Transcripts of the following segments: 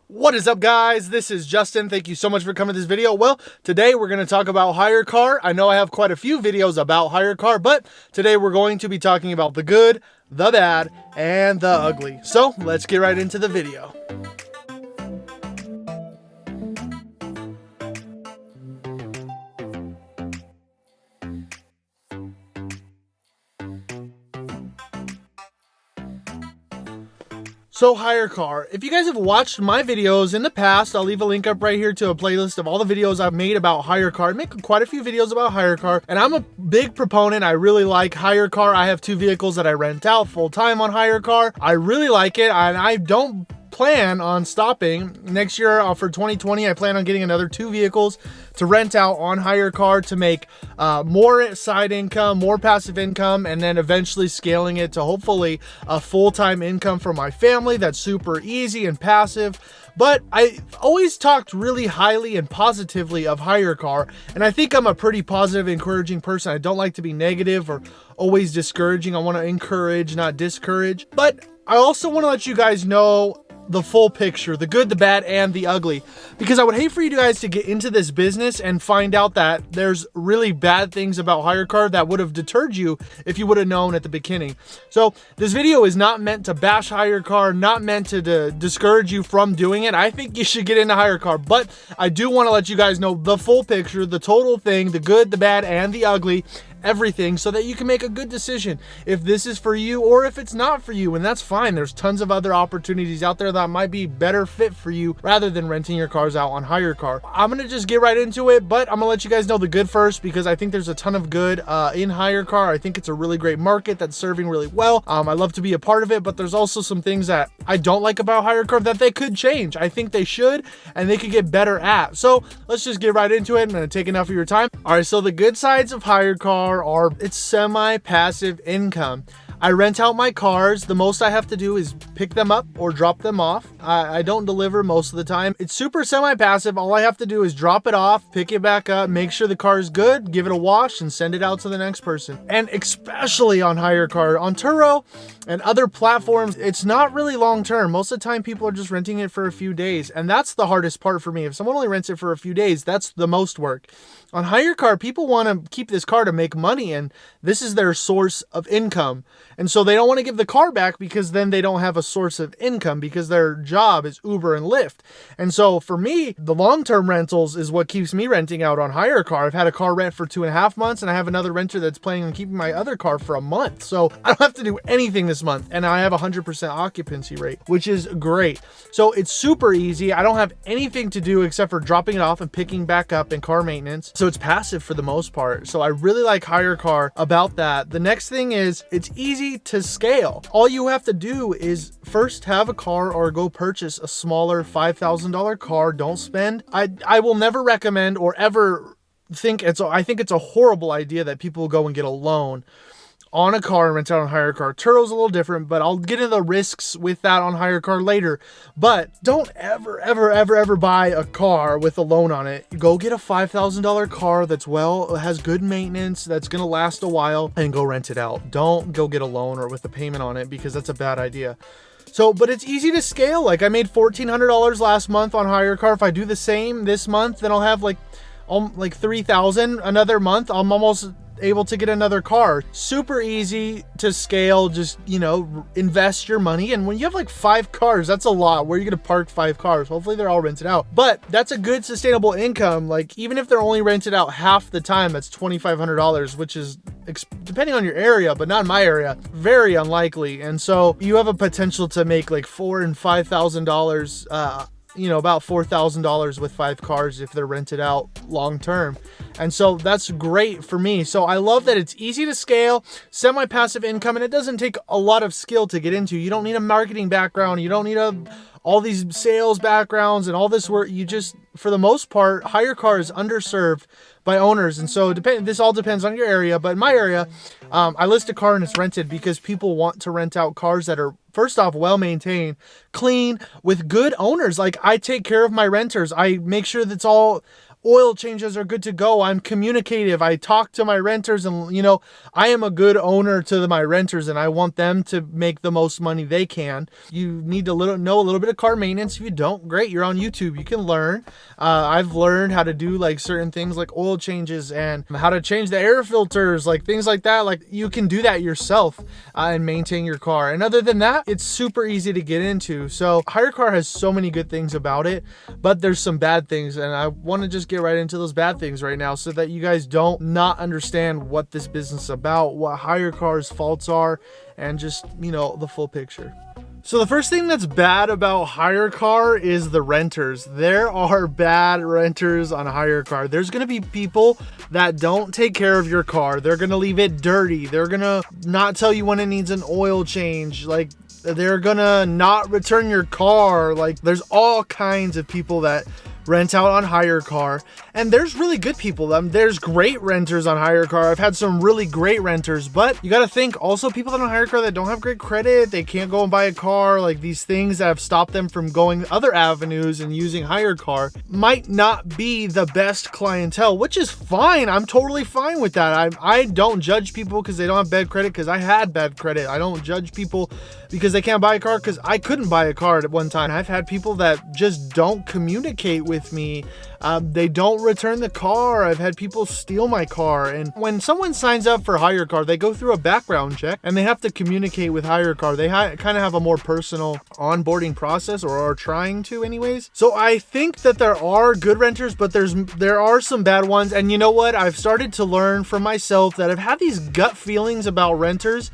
What is up, guys? This is Justin. Thank you so much for coming to this video. Well, today we're going to talk about HYRECAR. I know I have quite a few videos about HYRECAR, but today we're going to be talking about the good, the bad, and the ugly. So let's get right into the video. So HYRECAR, if you guys have watched my videos in the past, I'll leave a link up right here to a playlist of all the videos I've made about HYRECAR. I make quite a few videos about HYRECAR, and I'm a big proponent. I really like HYRECAR. I have 2 vehicles that I rent out full time on HYRECAR. I really like it, and I don't plan on stopping. Next year for 2020, I plan on getting another 2 vehicles to rent out on HYRECAR to make more side income, more passive income, and then eventually scaling it to hopefully a full-time income for my family that's super easy and passive. But I always talked really highly and positively of HYRECAR, and I think I'm a pretty positive, encouraging person. I don't like to be negative or always discouraging. I want to encourage, not discourage. But I also want to let you guys know the full picture, the good, the bad, and the ugly, because I would hate for you guys to get into this business and find out that there's really bad things about HYRECAR that would have deterred you if you would have known at the beginning. So this video is not meant to bash HYRECAR, not meant to discourage you from doing it. I think you should get into HYRECAR, but I do want to let you guys know the full picture, the total thing, the good, the bad, and the ugly, everything, so that you can make a good decision if this is for you or if it's not for you. And that's fine. There's tons of other opportunities out there that might be better fit for you rather than renting your cars out on HYRECAR. I'm gonna just get right into it, but I'm gonna let you guys know the good first, because I think there's a ton of good in HYRECAR. I think it's a really great market that's serving really well. I love to be a part of it, but there's also some things that I don't like about HYRECAR that they could change. I think they should, and they could get better at. So let's just get right into it. I'm gonna take enough of your time. All right, so the good sides of HYRECAR are it's semi-passive income. I rent out my cars. The most I have to do is pick them up or drop them off. I don't deliver most of the time. It's super semi-passive. All I have to do is drop it off, pick it back up, make sure the car is good, give it a wash, and send it out to the next person. And especially on HYRECAR, on Turo and other platforms, it's not really long-term. Most of the time, people are just renting it for a few days. And that's the hardest part for me. If someone only rents it for a few days, that's the most work. On HYRECAR, people want to keep this car to make money, and this is their source of income. And so they don't want to give the car back, because then they don't have a source of income, because their job is Uber and Lyft. And so for me, the long-term rentals is what keeps me renting out on HYRECAR. I've had a car rent for 2.5 months, and I have another renter that's planning on keeping my other car for a month. So I don't have to do anything this month, and I have 100% occupancy rate, which is great. So it's super easy. I don't have anything to do except for dropping it off and picking back up and car maintenance. So it's passive for the most part. So I really like HYRECAR about that. The next thing is it's easy to scale. All you have to do is first have a car or go purchase a smaller $5,000 car. Don't spend. I will never recommend or ever think I think it's a horrible idea that people go and get a loan on a car and rent out on HYRECAR. Turo's a little different, but I'll get into the risks with that on HYRECAR later. But don't ever buy a car with a loan on it. Go get a $5,000 car that's has good maintenance, that's gonna last a while, and go rent it out. Don't go get a loan or with a payment on it, because that's a bad idea. So, but it's easy to scale. Like, I made $1,400 last month on HYRECAR. If I do the same this month, then I'll have like $3,000 another month. I'm almost able to get another car. Super easy to scale. Just, invest your money. And when you have like 5 cars, that's a lot. Where are you going to park 5 cars? Hopefully they're all rented out, but that's a good sustainable income. Like, even if they're only rented out half the time, that's $2,500, which is, depending on your area, but not in my area, very unlikely. And so you have a potential to make like $4,000 and $5,000, about $4,000 with 5 cars if they're rented out long term. And so that's great for me. So I love that it's easy to scale, semi-passive income, and it doesn't take a lot of skill to get into. You don't need a marketing background. You don't need all these sales backgrounds and all this work. You just, for the most part, HYRECAR is underserved by owners. And so this all depends on your area. But in my area, I list a car and it's rented because people want to rent out cars that are, first off, well-maintained, clean, with good owners. Like, I take care of my renters. I make sure that's all oil changes are good to go. I'm communicative. I talk to my renters, and you know, I am a good owner to my renters, and I want them to make the most money they can. You need to know a little bit of car maintenance. If you don't, great, you're on YouTube, you can learn. I've learned how to do like certain things like oil changes and how to change the air filters, like things like that. Like you can do that yourself and maintain your car. And other than that, it's super easy to get into. So HYRECAR has so many good things about it, but there's some bad things, and I want to just get right into those bad things right now so that you guys don't not understand what this business is about, what HYRECAR's faults are, and just, you know, the full picture. So the first thing that's bad about HYRECAR is the renters. There are bad renters on HYRECAR. There's gonna be people that don't take care of your car. They're gonna leave it dirty. They're gonna not tell you when it needs an oil change. Like, they're gonna not return your car. Like, there's all kinds of people that rent out on HYRECAR, and there's really good people. There's great renters on HYRECAR. I've had some really great renters, but you got to think also people that on HYRECAR that don't have great credit, they can't go and buy a car, like these things that have stopped them from going other avenues and using HYRECAR might not be the best clientele, which is fine. I'm totally fine with that. I don't judge people because they don't have bad credit, because I had bad credit. I don't judge people because they can't buy a car, because I couldn't buy a car at one time. I've had people that just don't communicate with me. They don't return the car. I've had people steal my car. And when someone signs up for HYRECAR, they go through a background check and they have to communicate with HYRECAR. They kind of have a more personal onboarding process, or are trying to anyways. So I think that there are good renters, but there are some bad ones. And you know what? I've started to learn from myself that I've had these gut feelings about renters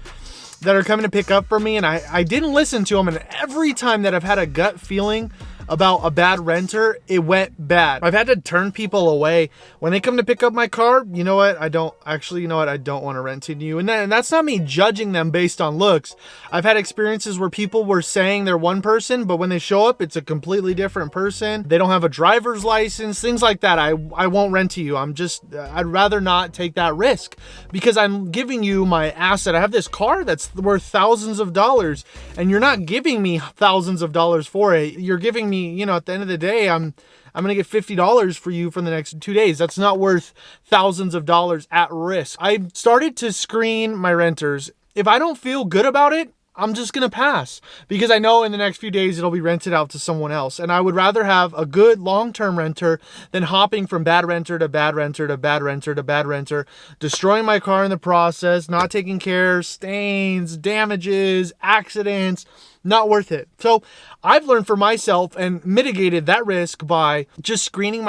that are coming to pick up for me, and I didn't listen to them, and every time that I've had a gut feeling about a bad renter, it went bad. I've had to turn people away when they come to pick up my car. You know what? I don't want to rent to you. And that's not me judging them based on looks. I've had experiences where people were saying they're one person, but when they show up, it's a completely different person. They don't have a driver's license, things like that. I won't rent to you. I'd rather not take that risk, because I'm giving you my asset. I have this car that's worth thousands of dollars, and you're not giving me thousands of dollars for it. You're giving me, you know, at the end of the day, I'm gonna get $50 for you for the next 2 days. That's not worth thousands of dollars at risk. I started to screen my renters. If I don't feel good about it, I'm just gonna pass, because I know in the next few days it'll be rented out to someone else. And I would rather have a good long-term renter than hopping from bad renter to bad renter to bad renter to bad renter, destroying my car in the process, not taking care, stains, damages, accidents. Not worth it. So I've learned for myself and mitigated that risk by just screening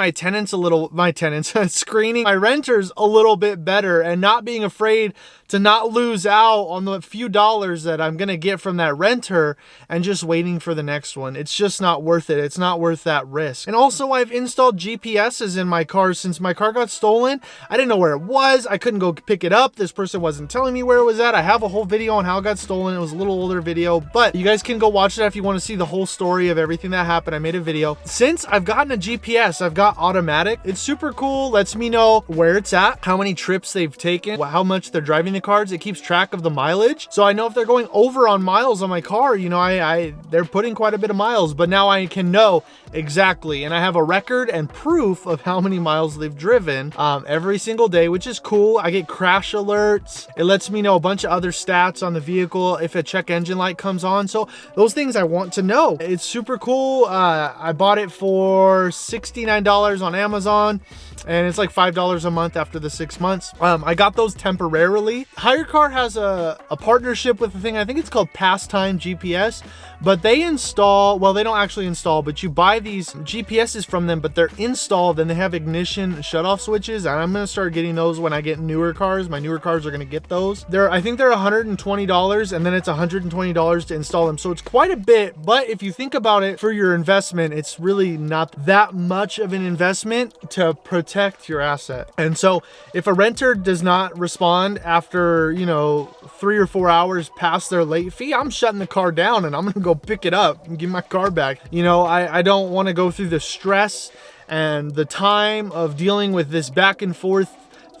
screening my renters a little bit better, and not being afraid to not lose out on the few dollars that I'm going to get from that renter, and just waiting for the next one. It's just not worth it. It's not worth that risk. And also, I've installed GPSs in my car since my car got stolen. I didn't know where it was. I couldn't go pick it up. This person wasn't telling me where it was at. I have a whole video on how it got stolen. It was a little older video, but you guys can go watch that if you want to see the whole story of everything that happened. I made a video. Since I've gotten a GPS, I've got automatic. It's super cool. Lets me know where it's at, how many trips they've taken, how much they're driving the cars. It keeps track of the mileage. So I know if they're going over on miles on my car, you know, they're putting quite a bit of miles, but now I can know exactly. And I have a record and proof of how many miles they've driven every single day, which is cool. I get crash alerts. It lets me know a bunch of other stats on the vehicle if a check engine light comes on. So those things I want to know. It's super cool. I bought it for $69 on Amazon, and it's like $5 a month after the 6 months. I got those temporarily. HYRECAR has a partnership with the thing, I think it's called Pastime GPS, but they install, well, they don't actually install, but you buy these GPSs from them, but they're installed and they have ignition shutoff switches, and I'm going to start getting those when I get newer cars. My newer cars are going to get those. I think they're $120, and then it's $120 to install them. So it's quite a bit, but if you think about it, for your investment, it's really not that much of an investment to protect your asset. And so if a renter does not respond after, 3 or 4 hours past their late fee, I'm shutting the car down and I'm gonna go pick it up and give my car back. I don't want to go through the stress and the time of dealing with this back and forth.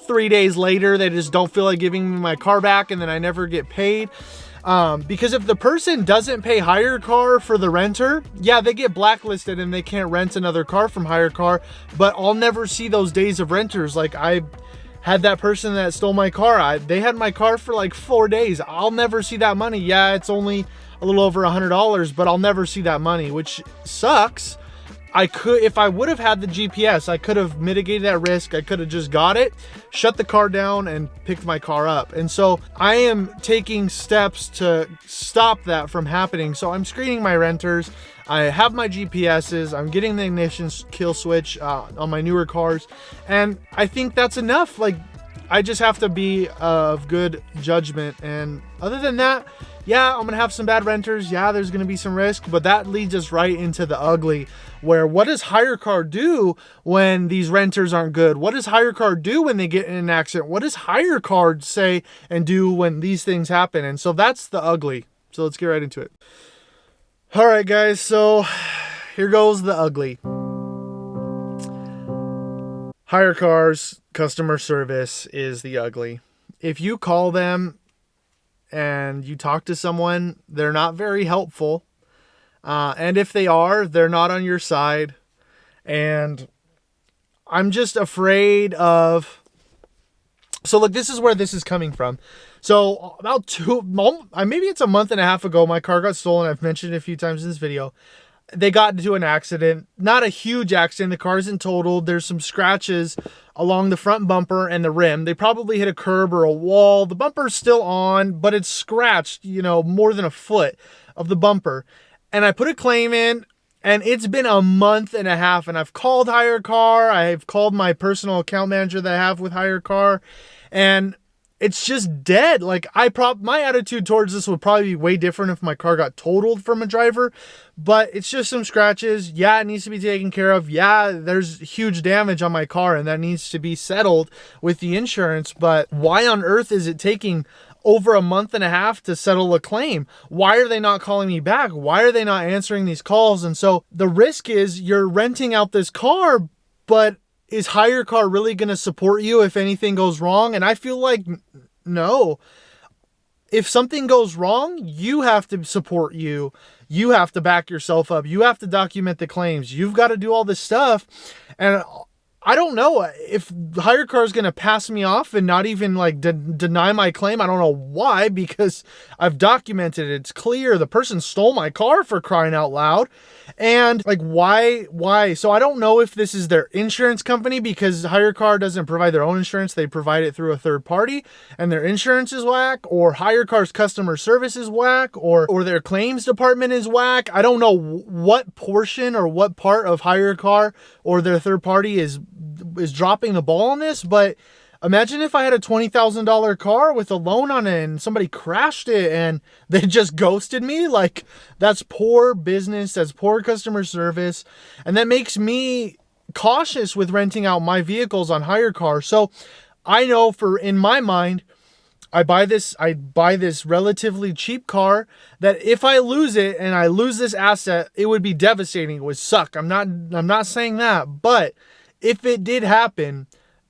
3 days later, they just don't feel like giving me my car back, and then I never get paid. Because if the person doesn't pay HYRECAR for the renter, yeah, they get blacklisted and they can't rent another car from HYRECAR, but I'll never see those days of renters. Like, I had that person that stole my car. They had my car for like 4 days. I'll never see that money. Yeah, it's only a little over $100, but I'll never see that money, which sucks. If I would have had the GPS, I could have mitigated that risk. I could have just got it, shut the car down, and picked my car up. And so I am taking steps to stop that from happening. So I'm screening my renters. I have my GPSs. I'm getting the ignition kill switch on my newer cars. And I think that's enough. Like, I just have to be of good judgment. And other than that, yeah, I'm going to have some bad renters. Yeah, there's going to be some risk, but that leads us right into the ugly, where what does HYRECAR do when these renters aren't good? What does HYRECAR do when they get in an accident? What does HYRECAR say and do when these things happen? And so that's the ugly. So let's get right into it. All right, guys. So here goes the ugly. HYRECAR's customer service is the ugly. If you call them and you talk to someone, they're not very helpful. And if they are, they're not on your side. And I'm just afraid of... So look, this is where this is coming from. So about maybe it's a month and a half ago, my car got stolen. I've mentioned it a few times in this video. They got into an accident, not a huge accident. The car isn't totaled. There's some scratches along the front bumper and the rim. They probably hit a curb or a wall. The bumper's still on, but it's scratched, more than a foot of the bumper. And I put a claim in, and it's been a month and a half, and I've called HYRECAR. I've called my personal account manager that I have with HYRECAR, and it's just dead. Like, my attitude towards this would probably be way different if my car got totaled from a driver, but it's just some scratches. Yeah, it needs to be taken care of. Yeah, there's huge damage on my car, and that needs to be settled with the insurance. But why on earth is it taking over a month and a half to settle a claim? Why are they not calling me back? Why are they not answering these calls? And so the risk is you're renting out this car, but is HYRECAR really going to support you if anything goes wrong? And I feel like no. If something goes wrong, you have to support you. You have to back yourself up. You have to document the claims. You've got to do all this stuff. And I don't know if HYRECAR is going to pass me off and not even deny my claim. I don't know why, because I've documented it. It's clear the person stole my car, for crying out loud. And why? So I don't know if this is their insurance company, because HYRECAR doesn't provide their own insurance. They provide it through a third party, and their insurance is whack, or HYRECAR's customer service is whack, or their claims department is whack. I don't know what portion or what part of HYRECAR or their third party is dropping the ball on this, but imagine if I had a $20,000 car with a loan on it and somebody crashed it and they just ghosted me. Like, that's poor business. That's poor customer service. And that makes me cautious with renting out my vehicles on HYRECAR. So I know, in my mind, I buy this relatively cheap car that if I lose it and I lose this asset, it would be devastating. It would suck. I'm not saying that, but if it did happen,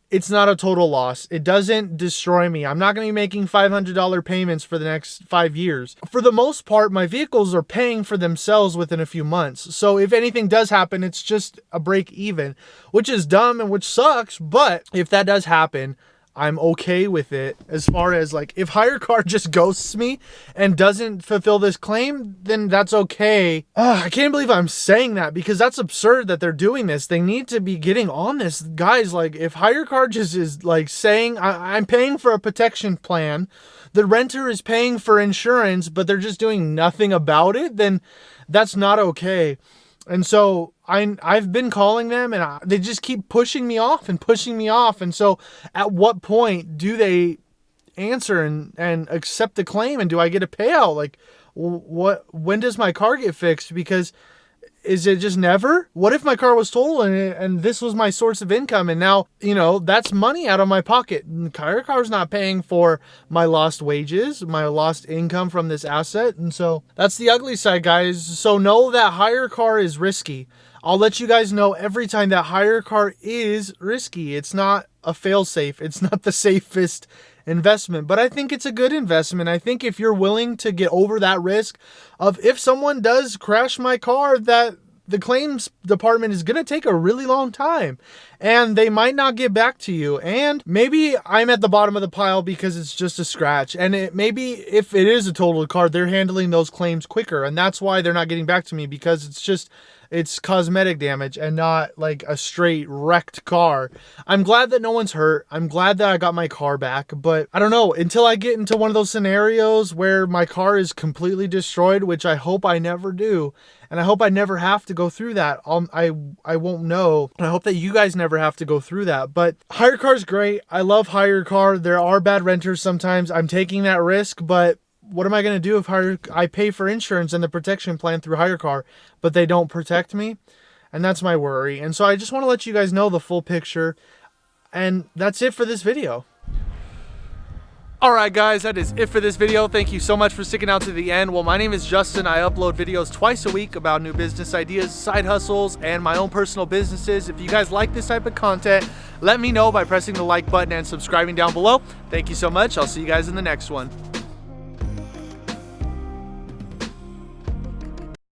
it's not a total loss. It doesn't destroy me. I'm not going to be making $500 payments for the next 5 years. For the most part, my vehicles are paying for themselves within a few months. So if anything does happen, it's just a break even, which is dumb and which sucks. But if that does happen, I'm okay with it. As far as if HYRECAR just ghosts me and doesn't fulfill this claim, then that's okay. I can't believe I'm saying that, because that's absurd that they're doing this. They need to be getting on this. Guys, if HYRECAR just is saying, I'm paying for a protection plan, the renter is paying for insurance, but they're just doing nothing about it, then that's not okay. And so I've been calling them, and they just keep pushing me off. And so at what point do they answer and accept the claim? And do I get a payout? When does my car get fixed? Because is it just never? What if my car was stolen and this was my source of income, and now, that's money out of my pocket? HYRECAR's not paying for my lost wages, my lost income from this asset. And so that's the ugly side, guys. So know that HYRECAR is risky. I'll let you guys know every time that HYRECAR is risky. It's not a fail-safe. It's not the safest investment, but I think it's a good investment. I think if you're willing to get over that risk of, if someone does crash my car, that the claims department is going to take a really long time and they might not get back to you. And maybe I'm at the bottom of the pile because it's just a scratch. And maybe if it is a totaled car, they're handling those claims quicker. And that's why they're not getting back to me, because it's cosmetic damage and not like a straight wrecked car. I'm glad that no one's hurt. I'm glad that I got my car back, but I don't know, until I get into one of those scenarios where my car is completely destroyed, which I hope I never do, and I hope I never have to go through that. I won't know. And I hope that you guys never have to go through that. But HYRECAR is great. I love HYRECAR. There are bad renters sometimes. I'm taking that risk, but what am I going to do if I pay for insurance and the protection plan through HYRECAR, but they don't protect me? And that's my worry. And so I just want to let you guys know the full picture. And that's it for this video. Alright guys, that is it for this video. Thank you so much for sticking out to the end. Well, my name is Justin. I upload videos twice a week about new business ideas, side hustles, and my own personal businesses. If you guys like this type of content, let me know by pressing the like button and subscribing down below. Thank you so much. I'll see you guys in the next one.